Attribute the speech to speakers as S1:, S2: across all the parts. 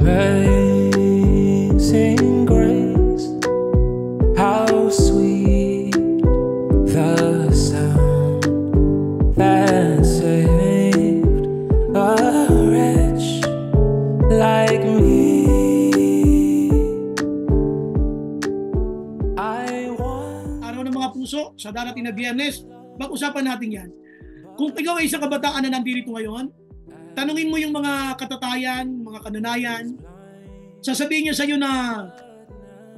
S1: Amazing grace, how sweet the sound that saved a wretch like me.
S2: Araw ng mga puso, sa darating na Biyernes, pag-usapan natin yan. Kung ikaw ay isang kabataan na nandito ngayon, tanungin mo yung mga katatayan, mga kananayan, sasabihin niya sa iyo na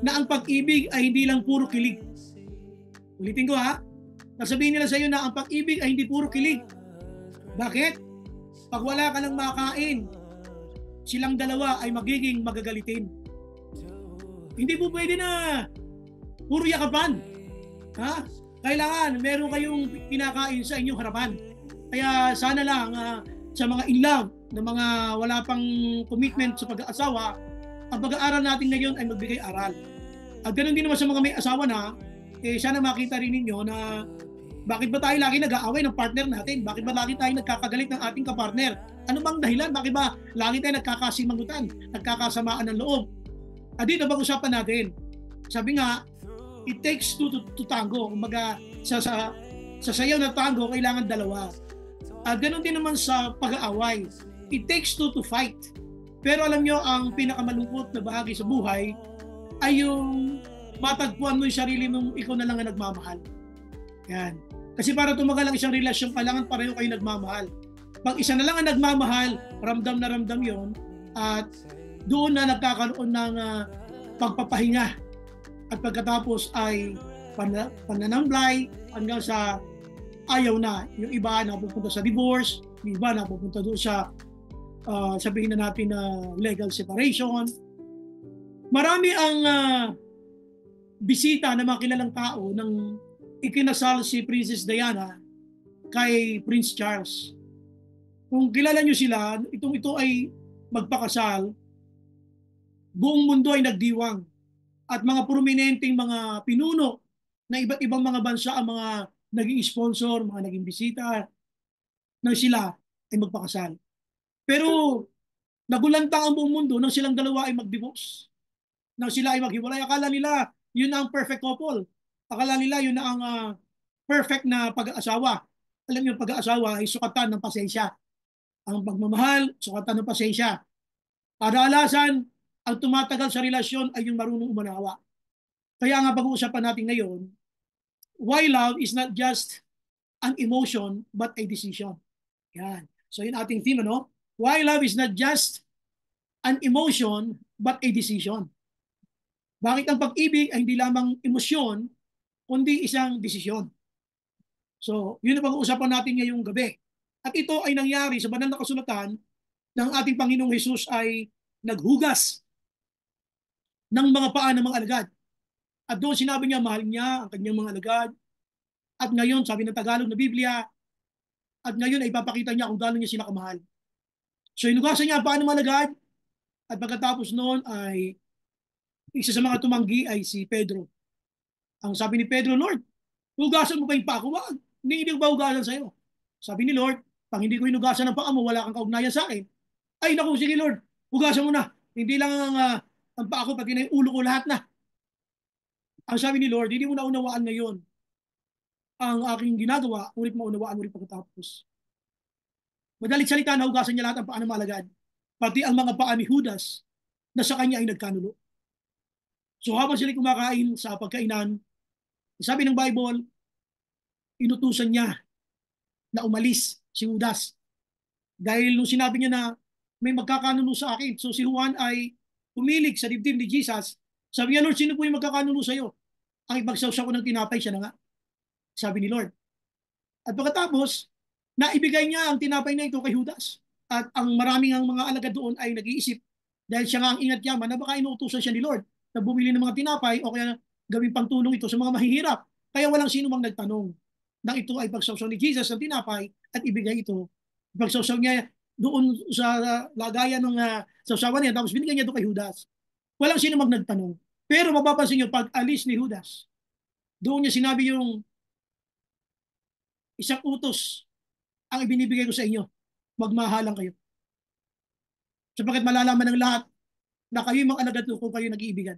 S2: ang pag-ibig ay hindi lang puro kilig. Ulitin ko ha, sasabihin nila sa iyo na ang pag-ibig ay hindi puro kilig. Bakit? Pag wala ka ng makain, silang dalawa ay magiging magagalitin. Hindi po pwede na puro yakapan. Ha? Kailangan meron kayong pinakain sa inyong harapan. Kaya sana lang sa mga in love, na mga wala pang commitment sa pag-aasawa, ang pag-aaral natin ngayon ay magbigay aral. At ganoon din naman sa mga may asawa na, sana makita rin ninyo na bakit ba tayo lagi nag-aaway ng partner natin? Bakit ba lagi tayo nagkakagalit ng ating kapartner? Ano bang dahilan? Bakit ba lagi tayo nagkakasimangutan, nagkakasamaan ng loob? At dito pag-usapan natin. Sabi nga, it takes two to tango. Kumbaga, sa sayaw na tango, kailangan dalawa. Ganon din naman sa pag-aaway. It takes two to fight. Pero alam nyo, ang pinakamalungkot na bahagi sa buhay ay yung matagpuan mo yung sarili mong ikaw na lang ang nagmamahal. Yan. Kasi para tumagal ang isang relasyon, kailangan pareho kayo nagmamahal. Pag isa na lang ang nagmamahal, ramdam na ramdam yon, at doon na nagkakaroon ng pagpapahinga. At pagkatapos ay pananamblay hanggang sa ayaw na. Yung iba na pupunta sa divorce, yung iba na pupunta doon sa sabihin na natin na legal separation. Marami ang bisita ng mga kilalang tao nang ikinasal si Princess Diana kay Prince Charles. Kung kilala nyo sila, ito ay magpakasal, buong mundo ay nagdiwang. At mga prominenteng mga pinuno na iba't ibang mga bansa ang mga naging sponsor, mga naging bisita, nang sila ay magpakasal. Pero nagulantang ang buong mundo nang silang dalawa ay mag-divorce. Nang sila ay maghiwalay. Akala nila yun na ang perfect couple. Akala nila yun na ang perfect na pag-aasawa. Alam niyo, pag-aasawa ay sukatan ng pasensya. Ang pagmamahal, sukatan ng pasensya. Kadalasan, ang tumatagal sa relasyon ay yung marunong umanawa. Kaya nga pag-uusapan natin ngayon, why love is not just an emotion but a decision. Yan. So yun ating theme, ano? Why love is not just an emotion but a decision. Bakit ang pag-ibig ay hindi lamang emosyon, kundi isang desisyon. So, yun ang pag-uusapan natin ngayong gabi. At ito ay nangyari sa banal na kasulatan ng ating Panginoong Hesus ay naghugas ng mga paa ng mga alagad. At doon sinabi niya, mahal niya ang kanyang mga alagad. At ngayon, sabi ng Tagalog na Biblia, at ngayon ay ipapakita niya kung gaano niya sila kamahal. So, inugasan niya ang paa ng mga alagad. At pagkatapos noon ay isa sa mga tumanggi ay si Pedro. Ang sabi ni Pedro, Lord, hugasan mo ba yung paa ko? Wag, hindi ko ba hugasan sa'yo? Sabi ni Lord, pag hindi ko hinugasan ng paa mo, wala kang kaugnayan sa akin. Ay, naku, sige Lord, hugasan mo na. Hindi lang ang paa ko, pati na yung ulo ko, lahat na. Ang sabi ni Lord, hindi mo na unawaan ngayon ang aking ginagawa, ngunit maunawaan mo rin pagkatapos. Madalit salita, nahugasan niya lahat ang paa ng malagad, pati ang mga paa ni Judas na sa kanya ay nagkanulo. So habang sila kumakain sa pagkainan, sabi ng Bible, inutusan niya na umalis si Judas. Dahil nung sinabi niya na may magkakanulo sa akin, so si Juan ay pumilig sa dibdib ni Jesus. Sabi niya, Lord, sino po yung magkakanulo sa iyo? Ang ipagsawsaw ko ng tinapay, siya na nga. Sabi ni Lord. At pagkatapos, naibigay niya ang tinapay na ito kay Judas. At ang maraming ang mga alagad doon ay nag-iisip, dahil siya nga ang ingat yaman, na baka inuutusan siya ni Lord na bumili ng mga tinapay o kaya gawing pangtulong ito sa mga mahihirap. Kaya walang sino mang nagtanong na ito ay pagsawsaw ni Jesus ng tinapay at ibigay ito. Pagsawsaw niya doon sa lagayan ng sawsawan niya, tapos binigay niya ito kay Judas. Walang sino mang nagtanong. Pero mapapansin niyo, pag alis ni Judas, doon niya sinabi yung isang utos ang ibinibigay ko sa inyo. Magmahalan kayo. Sapagkat malalaman ng lahat na kayo mga alagad ko kung kayo nag-iibigan.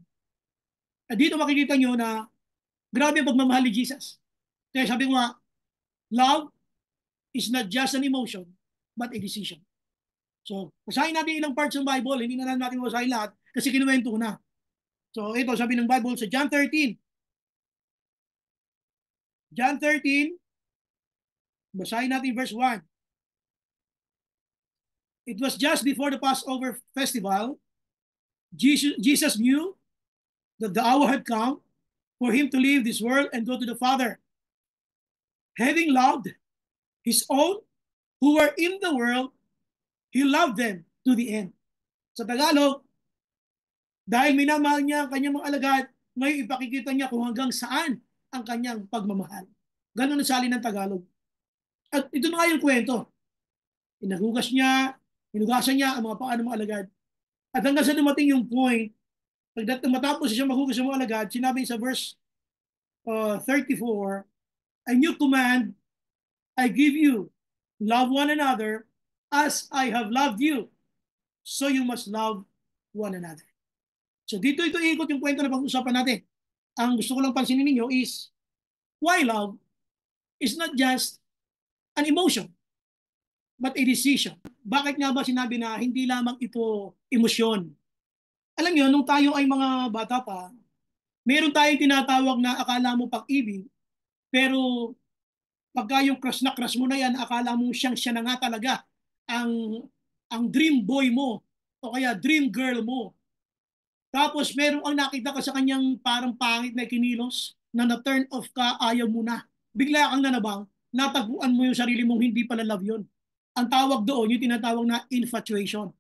S2: At dito makikita nyo na grabe ang pagmamahal ni Jesus. Kaya sabi ko nga, love is not just an emotion, but a decision. So, basahin natin ilang parts ng Bible. Hindi na natin basahin lahat kasi kinuwento ko na. So, ito, sabi ng Bible sa John 13. John 13, basahin natin verse 1. It was just before the Passover festival. Jesus knew that the hour had come for him to leave this world and go to the Father. Having loved his own who were in the world, he loved them to the end. Sa Tagalog, dahil minamahal niya ang kanyang mga alagad, ngayon ipakikita niya kung hanggang saan ang kanyang pagmamahal. Ganun ang salin ng Tagalog. At ito na nga yung kwento. Hinugasan niya ang mga paa ng mga alagad. At hanggang sa dumating yung point, matapos siya maghugas ng mga alagad, sinabi sa verse 34, a new command I give you, love one another as I have loved you. So you must love one another. So dito ito ikot yung kwento na pag-usapan natin. Ang gusto ko lang pansinin ninyo is why love is not just an emotion, but a decision. Bakit nga ba sinabi na hindi lamang ito emosyon? Alam nyo, nung tayo ay mga bata pa, meron tayong tinatawag na akala mo pag-ibig, pero pagka yung crush na crush mo na yan, akala mo siya na nga talaga ang dream boy mo o kaya dream girl mo. Tapos meron ang nakita ka sa kanyang parang pangit na kinilos na na-turn off ka, ayaw mo na. Bigla kang nanabang, natagpuan mo yung sarili mong hindi pala love yun. Ang tawag doon, yung tinatawag na infatuation.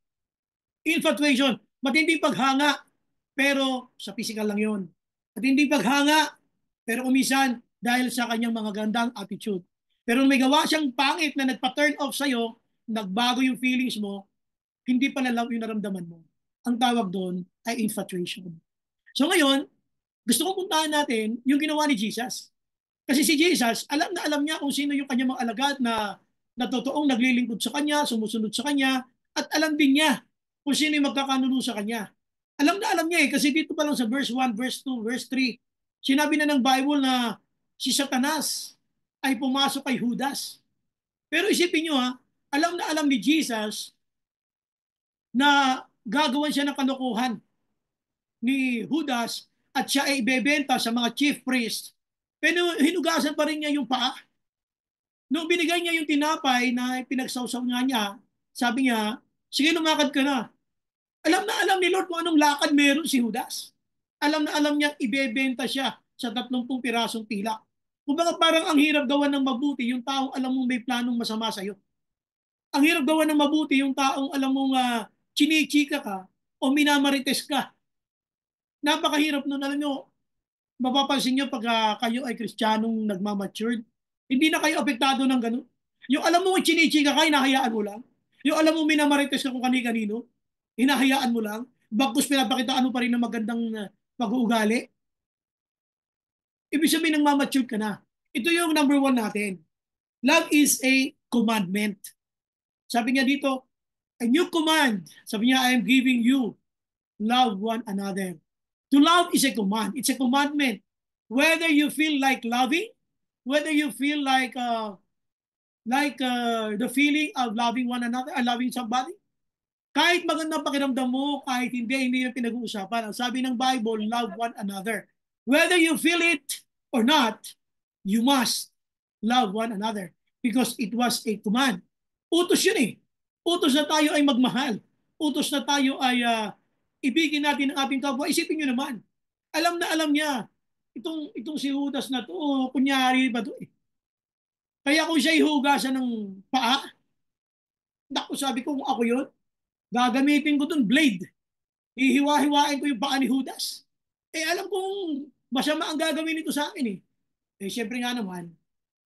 S2: Infatuation, matindi paghanga, pero sa physical lang yun. At hindi paghanga, pero kumisan dahil sa kanyang mga gandang attitude. Pero may gawa siyang pangit na nagpa-turn off sa'yo, nagbago yung feelings mo, hindi pala love yung naramdaman mo. Ang tawag doon ay infatuation. So ngayon, gusto kong puntahan natin yung ginawa ni Jesus. Kasi si Jesus, alam na alam niya kung sino yung kanyang mga alagad na totoong naglilingkod sa kanya, sumusunod sa kanya, at alam din niya kung sino yung magkakanulo sa kanya. Alam na alam niya kasi dito pa lang sa verse 1, verse 2, verse 3, sinabi na ng Bible na si Satanas ay pumasok kay Judas. Pero isipin nyo alam na alam ni Jesus na gagawan siya ng kalokohan ni Judas at siya ay ibebenta sa mga chief priests. Pero hinugasan pa rin niya yung paa. Nung binigay niya yung tinapay na pinagsawsaw nga niya, sabi niya, sige lumakad ka na. Alam na alam ni Lord kung anong lakad meron si Judas. Alam na alam niya ibebenta siya sa 30 pirasong tila. Kumbaga parang ang hirap gawan ng mabuti yung taong alam mong may planong masama sa'yo. Ang hirap gawan ng mabuti yung taong alam mong chinichika ka o minamarites ka. Napakahirap nun. Alam nyo, mapapansin nyo pag kayo ay Kristiyanong nagmamatured, hindi na kayo apektado ng gano'n. Yung alam mo chinichika ka, hinahayaan mo lang. Yung alam mo minamarites ka kung kani-kanino, hinahayaan mo lang. Bagkus pinapakitaan mo pa rin ng magandang pag-uugali. Ibig sabihin ng mamature ka na. Ito yung number 1 natin. Love is a commandment. Sabi niya dito, a new command. Sabi niya, I am giving you, love one another. To love is a command. It's a commandment. Whether you feel like loving, whether you feel like the feeling of loving one another, loving somebody, kahit magandang pakiramdam mo, kahit hindi yung pinag-uusapan. Ang sabi ng Bible, love one another. Whether you feel it or not, you must love one another because it was a command. Utos yun eh. Utos na tayo ay magmahal. Utos na tayo ay ibigin natin ang ating kapwa. Isipin nyo naman. Alam na alam niya. Itong si Judas na to, kunyari ba to eh. Kaya kung siya ihugasan ng paa, naku, sabi ko kung ako yun, gagamitin ko itong blade. Hihiwa-hiwain ko yung paa ni Judas. Alam kong masama ang gagawin nito sa akin eh. Siyempre nga naman,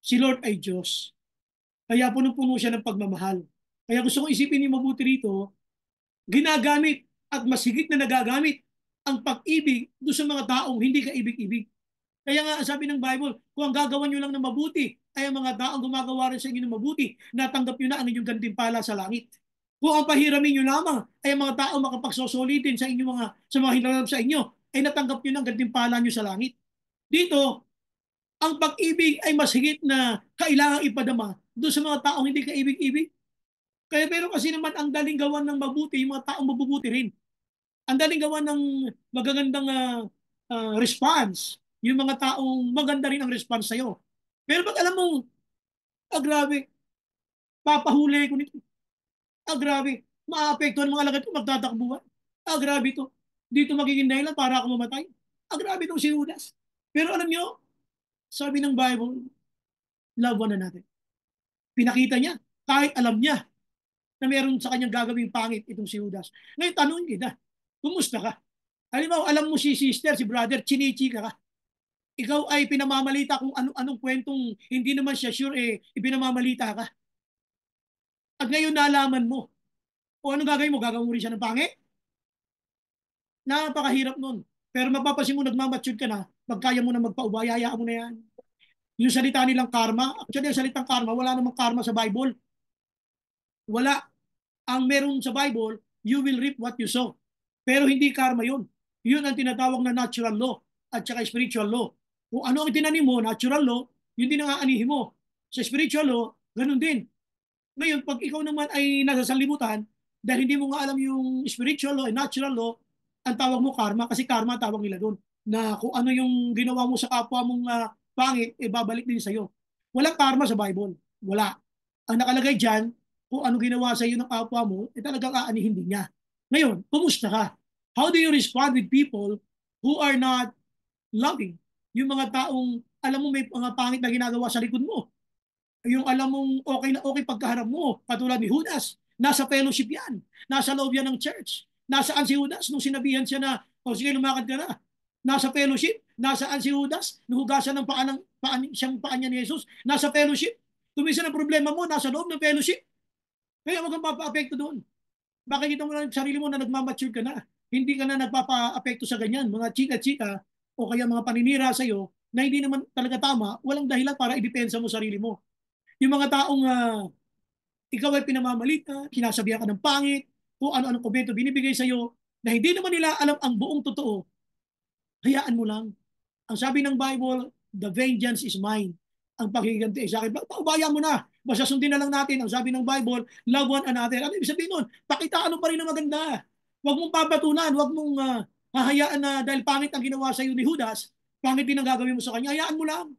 S2: si Lord ay Diyos. Kaya punong-puno siya ng pagmamahal. Kaya gusto kong isipin niyo mabuti rito, ginagamit at mas higit na nagagamit ang pag-ibig doon sa mga taong hindi ka ibig-ibig. Kaya nga sabi ng Bible, kung ang gagawan nyo lang ng mabuti ay ang mga taong gumagawa rin sa inyo ng mabuti, natanggap nyo na ang inyong gantimpala sa langit. Kung ang pahiramin nyo lamang ay mga tao makapagsosolitin sa inyo sa mga hinalalap sa inyo, ay natanggap nyo ng gantimpala nyo sa langit. Dito, ang pag-ibig ay mas higit na kailangang ipadama doon sa mga taong hindi kaibig-ibig. Kaya pero kasi naman ang daling gawan ng mabuti, yung mga taong mabubuti rin. Ang daling gawan ng magagandang response, yung mga taong maganda rin ang response sa'yo. Pero pag alam mong, grabe, papahuli ko nito. Grabe, maapektuhan mga alagad ko, magtatakbuhan. Grabe to. Dito magiging dahilan para ako mamatay. Grabe itong si Judas. Pero alam nyo, sabi ng Bible, love one another. Pinakita niya, kahit alam niya na meron sa kanyang gagawing pangit itong si Judas. Ngayon, tanongin kita, kumusta ka? Halimbawa, alam mo si sister, si brother, chinichika ka. Ikaw ay pinamamalita kung anong kwentong hindi naman siya sure, ipinamamalita ka. At ngayon nalaman mo, o anong gagawin mo? Gagawin mo rin siya ng pangit? Napakahirap nun. Pero mapapasin mo, nagmamature ka na, pagkaya mo na magpaubaya, hayaan mo na yan. Yung salita nilang karma, actually, ang salitang karma, wala namang karma sa Bible. Wala. Ang meron sa Bible, you will reap what you sow. Pero hindi karma yun. Yun ang tinatawag na natural law at saka spiritual law. Kung ano ang tinanim mo, natural law, yun din ang aanihin mo. Sa spiritual law, ganun din. Ngayon, pag ikaw naman ay nasa sanlibutan, dahil hindi mo nga alam yung spiritual law and natural law, ang tawag mo karma, kasi karma tawag nila doon. Na kung ano yung ginawa mo sa kapwa mong pangit, babalik din sa'yo. Walang karma sa Bible. Wala. Ang nakalagay dyan, kung ano ginawa sa iyo ng kapwa mo, talagang aanihin din niya. Ngayon, kumusta ka? How do you respond with people who are not loving? Yung mga taong, alam mo, may mga pangit na ginagawa sa likod mo. Yung alam mong okay na okay pagkaharap mo, katulad ni Judas, nasa fellowship yan, nasa loob yan ng church. Nasaan si Judas nung sinabihan siya na, sige, lumakad ka na. Nasa fellowship, nasaan si Judas, nuhugasan ng siyang paan niya ni Jesus, nasa fellowship. Tumisa ng problema mo, nasa loob ng fellowship. Kaya wag kang mapa-apekto doon. Makikita mo na sarili mo na nagmamature ka na. Hindi ka na nagpapa-apekto sa ganyan. Mga chika-chika o kaya mga paninira sa iyo na hindi naman talaga tama, walang dahilan para idepensa mo sarili mo. Yung mga taong ikaw ay pinamamalita, kinasabihan ka ng pangit, kung ano-anong komento binibigay sa iyo na hindi naman nila alam ang buong totoo, hayaan mo lang. Ang sabi ng Bible, the vengeance is mine. Ang paghiganti ay sa akin. Paubaya mo na. Basta sundin na lang natin. Ang sabi ng Bible, love one another. Ano ibig sabihin nun? Pakitaan mo pa rin na maganda. Huwag mong papatunan. Huwag mong hahayaan na dahil pangit ang ginawa sa iyo ni Judas, pangit din ang gagawin mo sa kanya. Hayaan mo lang.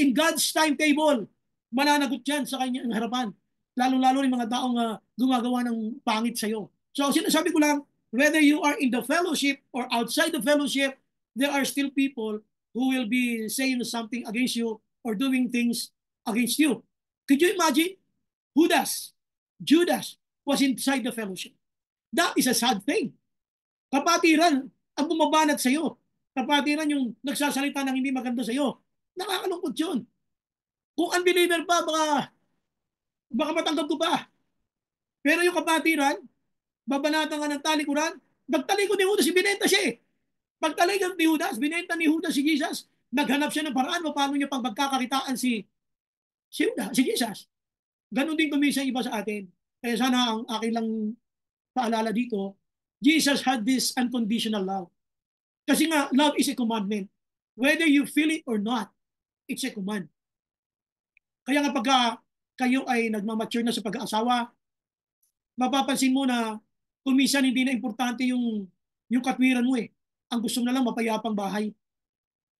S2: In God's timetable, mananagot yan sa kanya ang harapan. Lalo-lalo yung mga taong gumagawa ng pangit sa iyo. So sinasabi ko lang, whether you are in the fellowship or outside the fellowship, there are still people who will be saying something against you or doing things against you. Could you imagine? Judas was inside the fellowship. That is a sad thing. Kapatiran ang bumabanat sa iyo. Kapatiran yung nagsasalita ng hindi maganda sa iyo. Nakakalungkot yun. Kung unbeliever pa, baka matanggap ko pa. Pero yung kapatiran, babanatan ka ng talikuran, nagtalikod ni Judas, binenta siya eh. Pagtalikod ni Judas, binenta ni Judas si Jesus, naghanap siya ng paraan paano niya pang magkakakitaan si Jesus. Ganon din kumisa iba sa atin. Kaya sana ang akin lang paalala dito, Jesus had this unconditional love. Kasi nga, love is a commandment. Whether you feel it or not, it's a command. Kaya nga pagka kayo ay nagmamature na sa pag-aasawa, mapapansin mo na kumisan hindi na importante yung katwiran mo eh. Ang gusto mo na lang mapayapang bahay.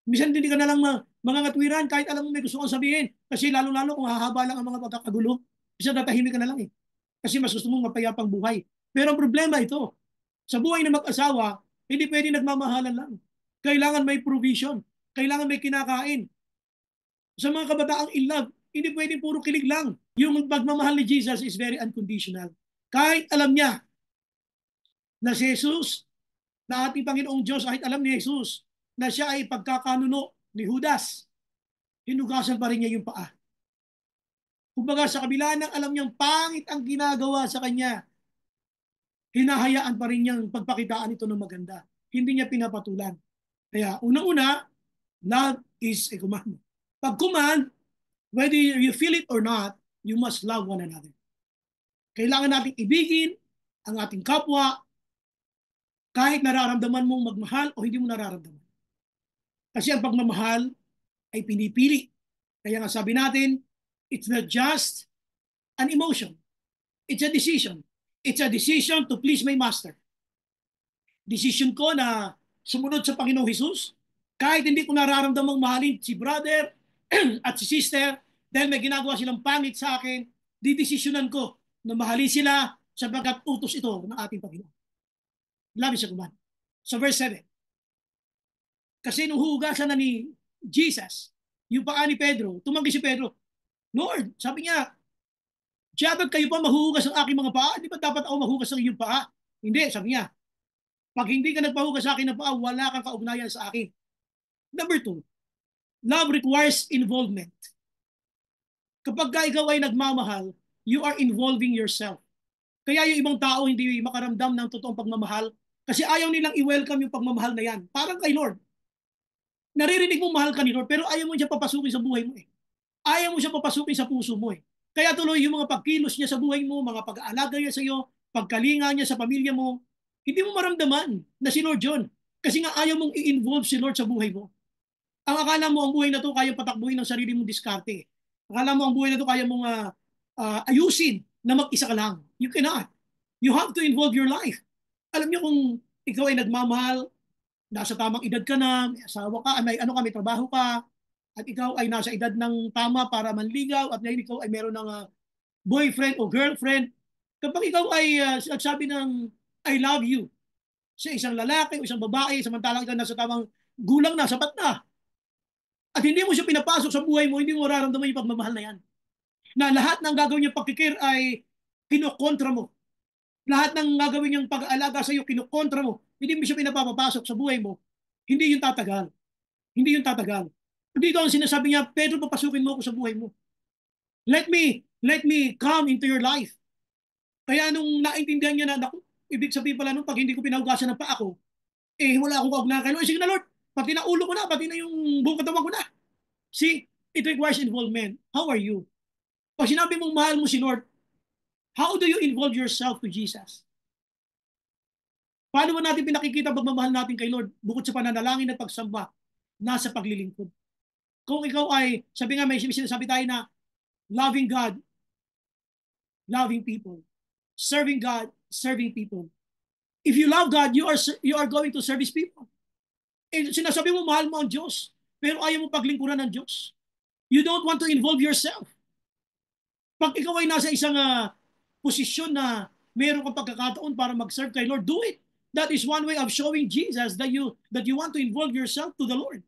S2: Minsan hindi ka na lang mga katwiran kahit alam mo may gusto kang sabihin. Kasi lalo-lalo kung hahaba lang ang mga pagkakagulo, minsan natahimik ka na lang eh. Kasi mas gusto mong mapayapang buhay. Pero ang problema ito, sa buhay na mag-asawa, hindi pwede nagmamahalan lang. Kailangan may provision. Kailangan may kinakain. Sa mga kabataang in love, hindi pwede puro kilig lang. Yung pagmamahal ni Jesus is very unconditional. Kahit alam niya na si Jesus, na ating Panginoong Diyos, kahit alam ni Jesus na siya ay pagkakanuno ni Judas, hinugasan pa rin niya yung paa. Kumbaga sa kabila ng alam niyang pangit ang ginagawa sa kanya, hinahayaan pa rin niyang pagpakitaan ito ng maganda. Hindi niya pinapatulan. Kaya unang-una, love is a command. Pag command, whether you feel it or not, you must love one another. Kailangan nating ibigin ang ating kapwa kahit nararamdaman mong magmahal o hindi mo nararamdaman. Kasi ang pagmamahal ay pinipili. Kaya nga sabi natin, it's not just an emotion. It's a decision. It's a decision to please my master. Decision ko na sumunod sa Panginoong Hesus kahit hindi ko nararamdamang mahalin si brother at si sister dahil may ginagawa silang pangit sa akin, didesisyonan ko na mahalin sila sapagkat utos ito ng ating Panginoon. Labis sa command. Sa verse 7, kasi nung hugasan na ni Jesus, yung paa ni Pedro, tumanggi si Pedro, Lord, sabi niya, Jabag kayo pa mahuhugas ng aking mga paa? Di ba dapat ako mahugas ng iyong paa? Hindi, sabi niya, pag hindi ka nagpahugas sa akin ng paa, wala kang kaugnayan sa akin. Number 2, love requires involvement. Kapag ka ikaw ay nagmamahal, you are involving yourself. Kaya yung ibang tao hindi makaramdam ng totoong pagmamahal kasi ayaw nilang i-welcome yung pagmamahal na yan. Parang kay Lord. Naririnig mong mahal ka ni Lord pero ayaw mo siya papasukin sa buhay mo eh. Ayaw mo siya papasukin sa puso mo eh. Kaya tuloy yung mga pagkilos niya sa buhay mo, mga pag-aalaga niya sa iyo, pagkalinga niya sa pamilya mo, hindi mo maramdaman na si Lord John. Kasi nga ayaw mong i-involve si Lord sa buhay mo. Ang akala mo ang buhay na to kaya patakbuhin ng sarili mong diskarte. Akala mo ang buhay na to kaya mong ayusin na mag-isa ka lang. You cannot. You have to involve your life. Alam niyo kung ikaw ay nagmamahal, nasa tamang edad ka na, may asawa ka, may may trabaho ka, at ikaw ay nasa edad ng tama para manligaw at ngayon ikaw ay meron ng boyfriend o girlfriend, kapag ikaw ay nagsabi ng I love you sa isang lalaki o isang babae, samantalang ikaw nasa tamang gulang na, sapat na, at hindi mo siya pinapasok sa buhay mo, hindi mo mararamdaman yung pagmamahal na yan. Na lahat ng gagawin niyang pagkikir ay kinokontra mo. Lahat ng gagawin niyang pag-aalaga sa iyo, kinokontra mo. Hindi mo siya pinapapasok sa buhay mo. Hindi yung tatagal. Hindi yung tatagal. Dito ang sinasabi niya, Pedro, papasukin mo ako sa buhay mo. Let me come into your life. Kaya nung naintindihan niya na, naku, ibig sabihin pala nung pag hindi ko pinahugasan ng paa ko, wala akong kaugnayan. Sige na Lord, pati na ulo ko na, pati na yung buong katawan ko na. See, it requires involvement. How are you? Pag sinabi mong mahal mo si Lord, how do you involve yourself to Jesus? Paano ba natin pinakikita ang pagmamahal natin kay Lord bukod sa pananalangin at pagsamba, nasa paglilingkod? Kung ikaw ay, sabi nga may sinasabi tayo na loving God, loving people. Serving God, serving people. If you love God, you are going to service people. Sinasabi mo mahal mo ang Diyos, pero ayaw mo paglingkuran ng Diyos. You don't want to involve yourself. Pag ikaw ay nasa isang posisyon na meron kang pagkakataon para mag-serve kay Lord, do it. That is one way of showing Jesus that you want to involve yourself to the Lord.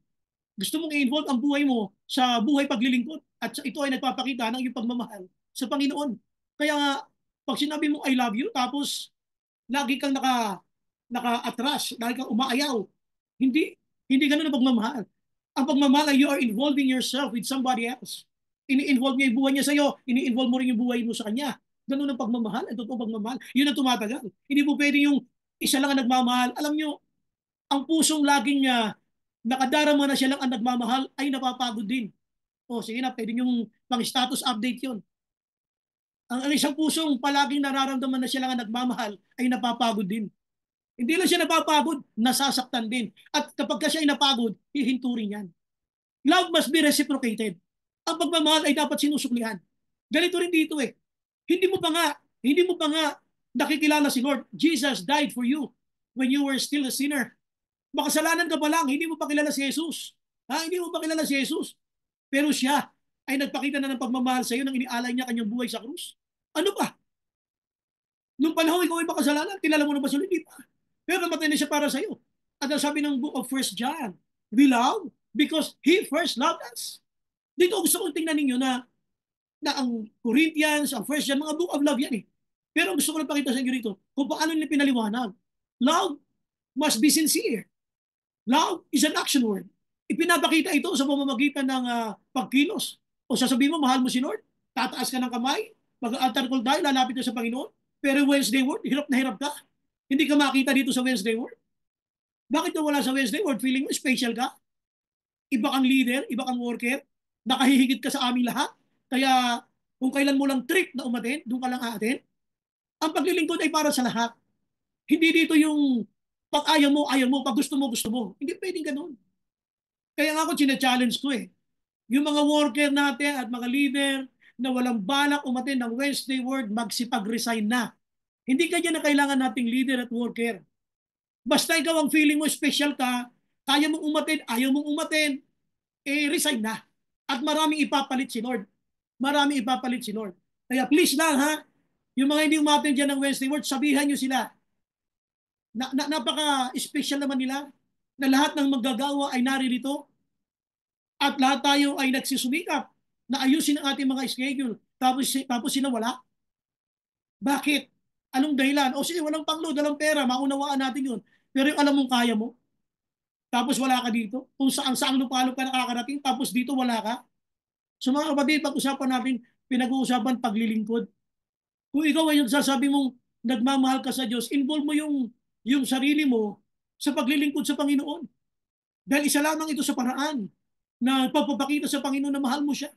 S2: Gusto mong i-involve ang buhay mo sa buhay paglilingkod at ito ay nagpapakita ng iyong pagmamahal sa Panginoon. Kaya pag sinabi mo I love you tapos lagi kang naka-atras, lagi kang umaayaw, hindi ganun ang pagmamahal. Ang pagmamahal ay you are involving yourself with somebody else. Ini-involve niya yung buhay niya sa iyo, ini-involve mo rin yung buhay mo sa kanya. Ganun ang pagmamahal, ang totoong pagmamahal. Yun ang tumatagal. Hindi po pwede yung isa lang ang nagmamahal. Alam niyo, ang pusong laging nakadarama na siya lang ang nagmamahal ay napapagod din. O sige na, pwede yung pang-status update yun. Ang isang pusong palaging nararamdaman na siya lang ang nagmamahal ay napapagod din. Hindi lang siya napapagod, nasasaktan din. At kapag ka siya ay napagod, hihinturin yan. Love must be reciprocated. Ang pagmamahal ay dapat sinusuklihan. Ganito rin dito eh. Hindi mo pa nga nakikilala si Lord. Jesus died for you when you were still a sinner. Makasalanan ka pa lang, hindi mo pa kilala si Jesus. Hindi mo pa kilala si Jesus. Pero siya ay nagpakita na ng pagmamahal sa iyo nang inialay niya kanyang buhay sa krus. Ano pa? Nung panahon ikaw ay makasalanan, kilala mo na ba siya? Hindi pa. Pero namatay na siya para sa iyo. At ang sabi ng book of 1 John, we love because He first loved us. Dito gusto kong tingnan ninyo na ang Corinthians, ang 1 John, mga book of love yan eh. Pero gusto ko lang pakita sa inyo rito kung paano nila pinaliwanag. Love must be sincere. Love is an action word. Ipinapakita ito sa pamamagitan ng pagkilos. O sasabihin mo, mahal mo si Lord, tataas ka ng kamay, mag-altar call tayo, lalapit ka sa Panginoon. Pero Wednesday word, hirap na hirap ka. Hindi ka makita dito sa Wednesday word. Bakit wala sa Wednesday word? Feeling mo special ka? Iba kang leader, iba kang worker, nakahihigit ka sa aming lahat. Kaya kung kailan mo lang trip na umaten, doon ka lang aaten. Ang paglilingkod ay para sa lahat. Hindi dito yung pag ayaw mo, pag gusto mo, gusto mo. Hindi pwedeng ganun. Kaya nga ako challenge ko eh. Yung mga worker natin at mga leader na walang balak umatin ng Wednesday Word, magsipag-resign na. Hindi kanya na kailangan nating leader at worker. Basta ikaw ang feeling mo special ka, kaya mong umatin, ayaw mong umatin, eh resign na. At maraming ipapalit si Lord. Maraming ipapalit si Lord. Kaya please lang ha, yung mga hindi umatin dyan ng Wednesday Word, sabihan nyo sila. Napaka-special naman nila na lahat ng magagawa ay naririto at lahat tayo ay nagsusumikap na ayusin ang ating mga schedule. Tapos sila wala. Bakit? Anong dahilan? O sige, walang pangload, walang pera, maunawaan natin yun. Pero yung alam mong kaya mo, tapos wala ka dito. Kung saan lupalop ka nakakarating, tapos dito wala ka. So mga kapatid, pag-usapan natin, pinag-uusapan paglilingkod. Kung ikaw ay sasabi mong nagmamahal ka sa Diyos, involve mo yung sarili mo sa paglilingkod sa Panginoon. Dahil isa lamang ito sa paraan na pagpapakita sa Panginoon na mahal mo siya.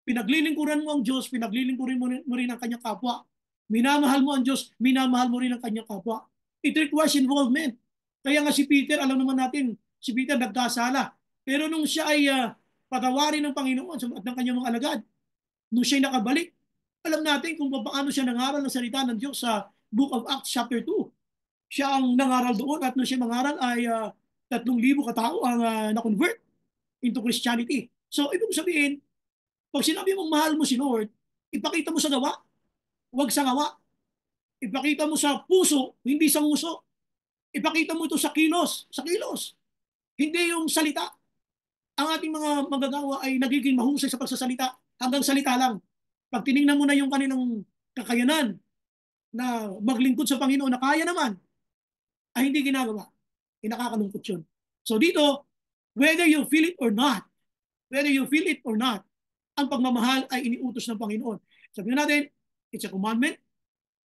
S2: Pinaglilingkuran mo ang Diyos, pinaglilingkuran mo rin ang kanyang kapwa. Minamahal mo ang Diyos, minamahal mo rin ang kanyang kapwa. It requires involvement. Kaya nga si Peter, alam naman natin, si Peter nagkasala. Pero nung siya ay patawarin ng Panginoon at ng kanyang mga alagad, nung siya ay nakabalik, alam natin kung paano siya nangaral ng salita ng Diyos sa Book of Acts chapter 2. Siya ang nangaral doon at nung siya mangaral ay 3,000 katao ang na-convert into Christianity. So, ibig sabihin, pag sinabi mong mahal mo si Lord, ipakita mo sa gawa, huwag sa gawa. Ipakita mo sa puso, hindi sa nguso. Ipakita mo ito sa kilos, Hindi yung salita. Ang ating mga magagawa ay nagiging mahusay sa pagsasalita hanggang salita lang. Pag tinignan mo na yung kanilang kakayanan na maglingkod sa Panginoon na kaya naman, ay hindi ginagawa. Nakakalungkot yun. So dito, whether you feel it or not, ang pagmamahal ay iniutos ng Panginoon. Sabihin natin, it's a commandment.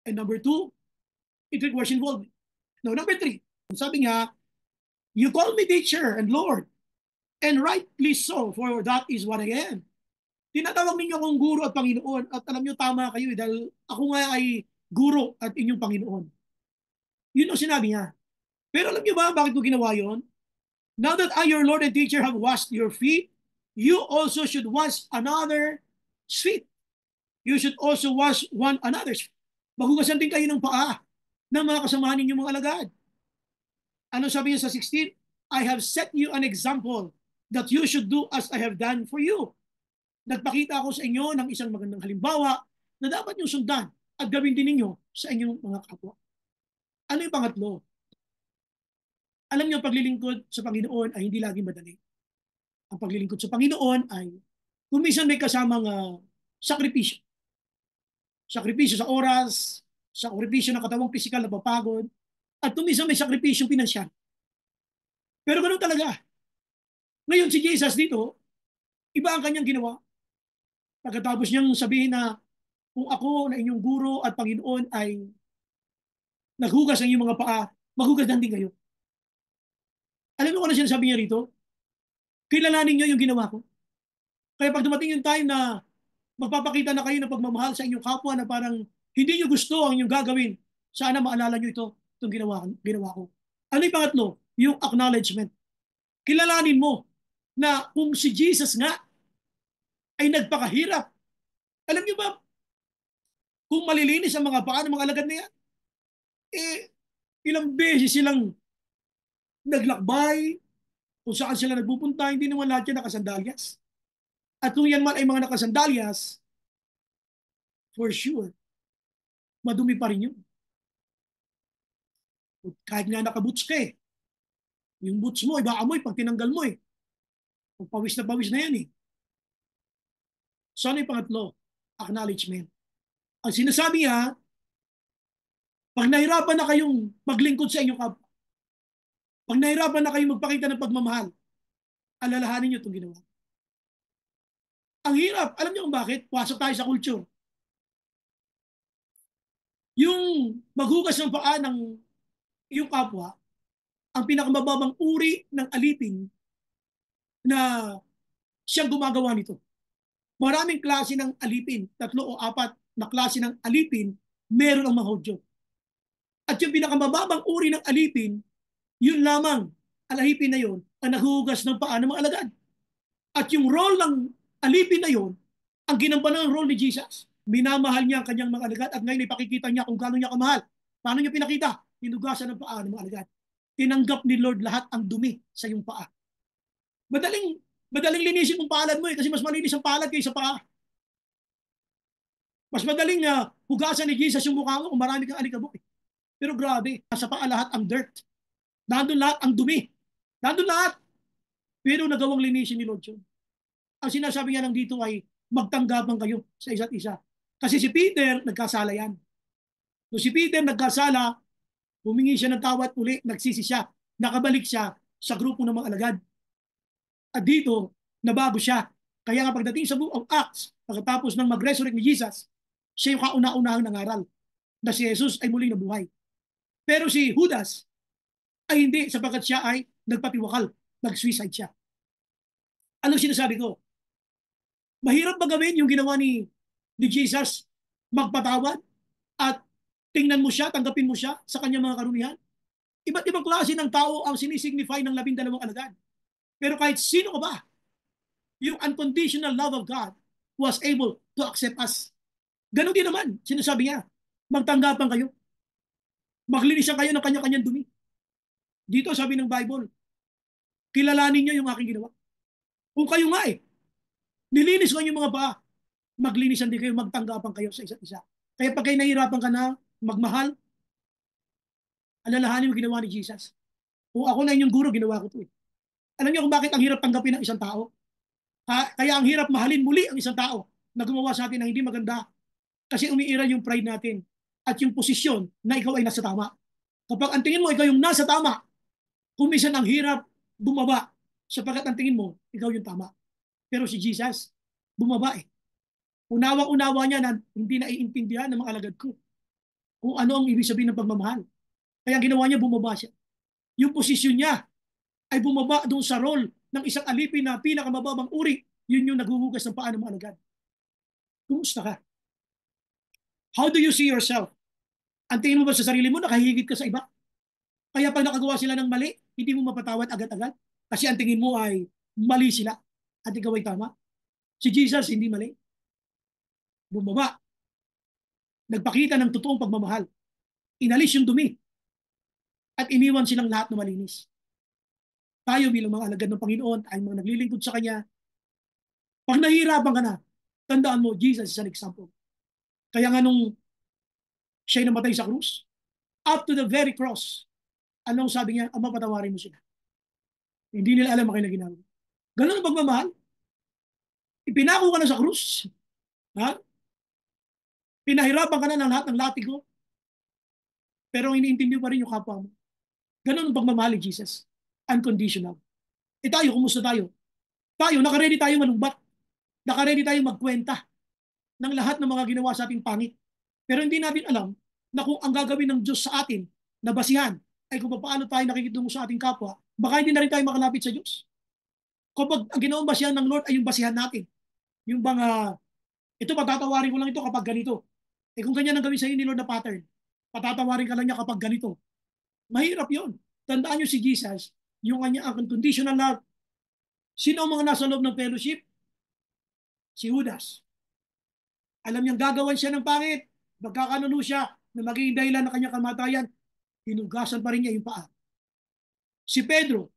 S2: And number 2, it requires involvement. Now, number 3, sabi nga, you call me teacher and Lord, and rightly so, for that is what I am. Tinatawag ninyo akong guro at Panginoon, at alam nyo, tama kayo dahil ako nga ay guro at inyong Panginoon. Yun ang sinabi niya. Pero alam nyo ba bakit ko ginawa yun? Now that I, your Lord and teacher, have washed your feet, you also should wash another's feet. You should also wash one another's feet. Maghugasan din kayo ng paa ng mga kasamahan ninyong mga alagad. Ano sabi niya sa 16? I have set you an example that you should do as I have done for you. Nagpakita ako sa inyo ng isang magandang halimbawa na dapat niyong sundan at gawin din ninyo sa inyong mga kapwa. Ano yung pangatlo? Alam niyo, paglilingkod sa Panginoon ay hindi laging madali. Ang paglilingkod sa Panginoon ay kung minsan may kasamang sakripisyo. Sakripisyo sa oras, sakripisyo ng katawang pisikal na papagod, at kung minsan may sakripisyo pinansyal. Pero ganun talaga. Ngayon si Jesus dito, iba ang kanyang ginawa. Pagkatapos niyang sabihin na kung ako na inyong guro at Panginoon ay naghugas ang inyong mga paa, maghugas din kayo. Alam mo kung ano sinasabi niya rito? Kilalanin niyo yung ginawa ko. Kaya pag dumating yung time na magpapakita na kayo ng pagmamahal sa inyong kapwa na parang hindi niyo gusto ang inyong gagawin, sana maalala niyo itong ginawa ko. Ano yung pangatlo? Yung acknowledgement. Kilalanin mo na kung si Jesus nga ay nagpakahirap. Alam niyo ba, kung malilinis ang mga paa ng mga alagad na yan, ilang beses silang naglakbay, kung saan sila nagpupunta, hindi naman lahat yan nakasandalyas. At kung yan man ay mga nakasandalyas, for sure, madumi pa rin yun. Kahit nga nakaboots ka yung boots mo, iba amoy pag tinanggal mo Pag pawis na yan So ano yung pangatlo? Acknowledgement. Ang sinasabi niya, pag nahirapan na kayong maglingkod sa inyong kapwa, pag nahirapan na kayong magpakita ng pagmamahal, alalahanin niyo itong ginawa. Ang hirap, alam niyo kung bakit? Pasok tayo sa culture. Yung maghugas ng paa ng iyong kapwa, ang pinakamababang uri ng alipin na siyang gumagawa nito. Maraming klase ng alipin, 3 o 4 na klase ng alipin meron ang mga Hudyo. At yung pinakamababang uri ng alipin, yun lamang, alipin na yun, ang naghuhugas ng paa ng mga alagad. At yung role ng alipin na yun, ang ginampanan ng role ni Jesus. Minamahal niya ang kanyang mga alagad at ngayon ipakikita niya kung gaano niya kamahal. Paano niya pinakita? Hinugasan ng paa ng mga alagad. Tinanggap ni Lord lahat ang dumi sa iyong paa. Madaling linisin mong palad mo kasi mas malinis ang palad kaysa paa. Mas madaling hugasan ni Jesus yung mukha mo kung marami kang alikabok. Pero grabe, nasa paa lahat ang dirt. Nandun lahat ang dumi. Nandun lahat. Pero nagawang linisin ni Lord yun. Ang sinasabi niya lang dito ay magtanggapan kayo sa isa't isa. Kasi si Peter, nagkasala yan. So si Peter nagkasala, humingi siya ng tawad uli, nagsisi siya, nakabalik siya sa grupo ng mga alagad. At dito, nabago siya. Kaya nga pagdating sa Book of Acts, pagkatapos ng mag-resurrect ni Jesus, siya yung kauna-unahang nangaral na si Jesus ay muling nabuhay. Pero si Judas ay hindi sapagkat siya ay nagpatiwakal, nag-suicide siya. Anong sinasabi ko? Mahirap ba gawin yung ginawa ni Jesus, magpatawad at tingnan mo siya, tanggapin mo siya sa kanyang mga karumihan? Iba't ibang klase ng tao ang sinisignify ng 12 alagad. Pero kahit sino ka ba, yung unconditional love of God was able to accept us. Ganon din naman, sinasabi niya, magtanggapan kayo. Maglinisan kayo ng kanya-kanyang dumi. Dito sabi ng Bible, kilalanin niyo yung aking ginawa. Kung kayo nga nilinis ko yung mga paa, maglinisan din kayo, magtanggapan kayo sa isa't isa. Kaya pag kayo nahihirapan ka na magmahal, alalahanin mo ginawa ni Jesus. Kung ako na inyong guro, ginawa ko ito. Alam niyo kung bakit ang hirap tanggapin ng isang tao? Kaya ang hirap mahalin muli ang isang tao na gumawa sa atin ng hindi maganda. Kasi umiiral yung pride natin at yung posisyon na ikaw ay nasa tama. Kapag ang tingin mo ikaw yung nasa tama, kung minsan ang hirap bumaba sapagkat ang tingin mo ikaw yung tama. Pero si Jesus, bumaba Unawang-unawa niya na hindi naiintindihan ng mga alagad ko kung ano ang ibig sabihin ng pagmamahal. Kaya ginawa niya, bumaba siya. Yung posisyon niya ay bumaba doon sa role ng isang alipin na pinakamababang uri. Yun yung naghuhugas ng paa ng mga alagad. Kumusta ka? How do you see yourself? Ang tingin mo ba sa sarili mo, nakahigit ka sa iba? Kaya pag nakagawa sila ng mali, hindi mo mapatawad agad-agad. Kasi ang tingin mo ay mali sila at ikaw ay tama. Si Jesus, hindi mali. Bumaba. Nagpakita ng totoong pagmamahal. Inalis yung dumi. At iniwan silang lahat na malinis. Tayo bilang mga alagad ng Panginoon, ay mga naglilingkod sa Kanya. Pag nahihirapan ka na, tandaan mo, Jesus is an example. Kaya nga nung siya'y namatay sa krus, up to the very cross, anong sabi niya? Ama, patawarin mo sila. Hindi nila alam ang kanilang ginagawa. Ganun ang pagmamahal. Ipinako ka na sa krus. Ha? Pinahirapan ka na ng lahat ng latigo. Pero iniintindi pa rin yung kapwa mo. Ganun ang pagmamahal ni Jesus. Unconditional. Tayo, kumusta tayo? Tayo, nakaredy tayo malumbat. Nakaredy tayo magkwenta ng lahat ng mga ginawa sa ating pangit. Pero hindi natin alam na kung ang gagawin ng Diyos sa atin na basihan ay kung paano tayo nakikitungo sa ating kapwa, baka hindi na rin tayo makalapit sa Diyos. Kapag ang ginawang basihan ng Lord ay yung basihan natin. Yung bang, ito patatawarin ko lang ito kapag ganito. Kung ganyan ang gawin sa inyo ni Lord na pattern, patatawarin ka lang niya kapag ganito. Mahirap yon. Tandaan nyo si Jesus, yung kanya unconditional love. Sino ang mga nasa loob ng fellowship? Si Judas. Alam niyang gagawan siya ng pangit. Magkakanuno siya na magiging dahilan ng kanyang kamatayan. Hinugasan pa rin niya yung paa. Si Pedro,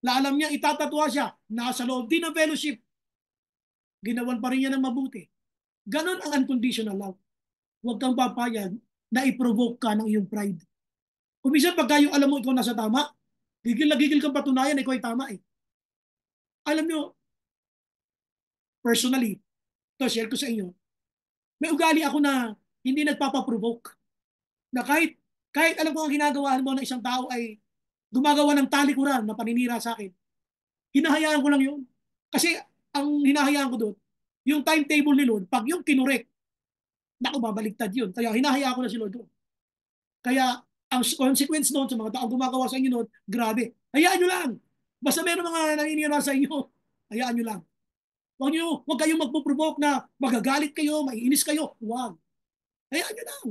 S2: alam niya itatatwa siya. Nasa loob din ng fellowship. Ginawan pa rin niya ng mabuti. Ganon ang unconditional love. Huwag kang papayag na i-provoke ka ng iyong pride. Kung minsan pagka yung alam mo ikaw nasa tama, gigil na gigil kang patunayan na ikaw ay tama Alam nyo, personally, to share ko sa inyo, may ugali ako na hindi nagpapaprovoke. Na kahit alam ko ang ginagawa mo ng isang tao ay gumagawa ng talikuran na paninira sa akin, hinahayaan ko lang yun. Kasi ang hinahayaan ko doon, yung timetable ni Lord, pag yung kinurek, naku, babaliktad yun. Kaya hinahayaan ko na si Lord doon. Kaya ang consequence doon sa mga tao gumagawa sa inyo noon, grabe. Hayaan nyo lang. Basta meron mga naninira sa inyo, hayaan nyo lang. Huwag kayong magpo-provoke na magagalit kayo, maiinis kayo. Huwag. Hayaan nyo lang.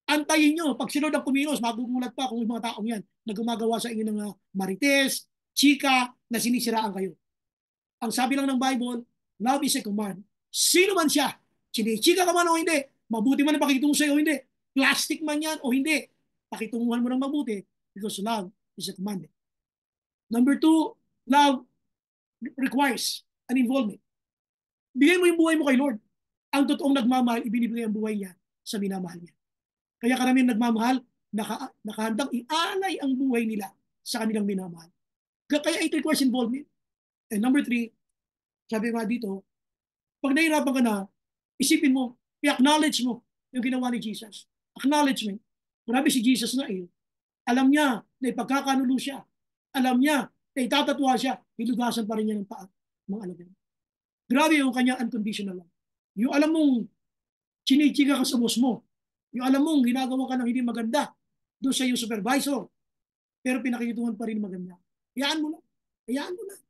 S2: Antayin nyo. Pag si Lord ang kumilos, magugulat pa kung yung mga taong yan na gumagawa sa inyo ng marites, chika, na sinisiraan kayo. Ang sabi lang ng Bible, love is a command. Sino man siya, chinichika ka man o hindi, mabuti man ang pakitungo sa'yo o hindi, plastic man yan o hindi, pakitunguhan mo ng mabuti because love is a command. Number 2, love requires an involvement. Bigay mo yung buhay mo kay Lord. Ang totoong nagmamahal, ibinibigay ang buhay niya sa minamahal niya. Kaya karamihan nagmamahal, nakahandang ialay ang buhay nila sa kanilang minamahal. Kaya it requires involvement. And number 3, sabi nga dito, pag nahihirapan ka na, isipin mo, i-acknowledge mo yung ginawa ni Jesus. Acknowledgement. Grabe si Jesus na alam niya na ipagkakanulo siya. Alam niya na itatatwa siya. Hilugasan pa rin niya ng paa ng alagad. Grabe yung kanya unconditional love. Yung alam mong chinichika ka sa boss mo. Yung alam mong ginagawa ka ng hindi maganda doon sa iyong supervisor. Pero pinakitungan pa rin maganda. Hayaan mo lang. Hayaan mo lang.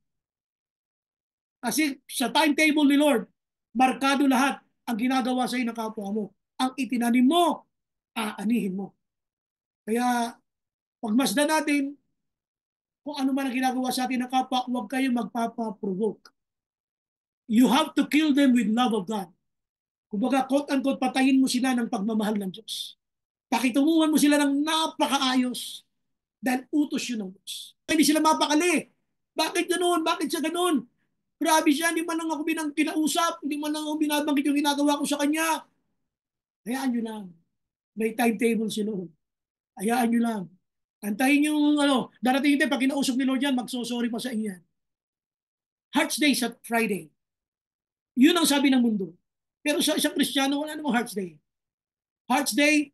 S2: Kasi sa timetable ni Lord, markado lahat ang ginagawa sa iyo ng kapwa mo. Ang itinanim mo, aanihin mo. Kaya pagmasdan natin kung ano man ang ginagawa sa atin ng kapwa, huwag kayong magpapaprovoke. You have to kill them with love of God. Kumbaga, quote-unquote, patayin mo sila ng pagmamahal ng Diyos. Pakitunguhan mo sila ng napakaayos dahil utos yun ng Diyos. Hindi sila mapakali. Bakit ganoon? Bakit siya ganoon? Grabe siya, hindi man lang ako kinausap, hindi man lang ako binabanggit yung ginagawa ko sa kanya. Hayaan nyo lang. May timetable si Lord. Hayaan nyo lang. Antayin yung darating din, pag kinausap ni Lord yan, magsosorry pa sa inyo yan. Hearts Day sa Friday. Yun ang sabi ng mundo. Pero sa isang Kristiyano, wala namang Hearts Day. Hearts Day,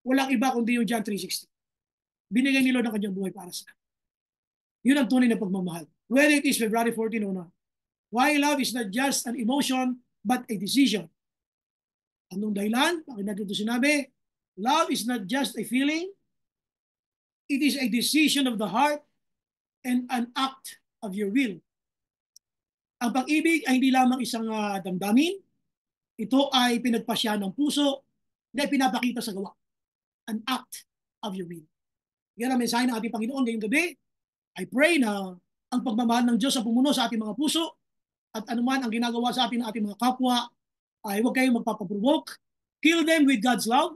S2: walang iba kundi yung John 3:16. Binigay ni Lord ang kanyang buhay para sa akin. Yun ang tunay na pagmamahal. Whether it is February 14 or not. Why love is not just an emotion, but a decision. Anong dahilan? Bakit natin ito sinabi? Love is not just a feeling. It is a decision of the heart and an act of your will. Ang pag-ibig ay hindi lamang isang damdamin. Ito ay pinagpasya ng puso na pinapakita sa gawa. An act of your will. Yan ang mensahe ng ating Panginoon ngayong gabi. I pray na ang pagmamahal ng Diyos ang pumuno sa ating mga puso at anuman ang ginagawa sa atin ng ating mga kapwa ay huwag kayong magpapaprovoke. Kill them with God's love.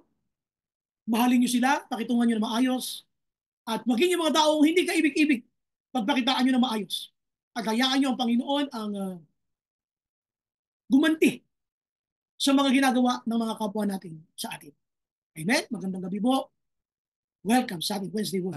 S2: Mahalin nyo sila, pakitungan nyo na maayos. At maging yung mga taong hindi ka ibig-ibig, pagpakitaan nyo na maayos. At hayaan nyo ang Panginoon ang gumanti sa mga ginagawa ng mga kapwa natin sa atin. Amen? Magandang gabi po. Welcome sa ating Wednesday Word.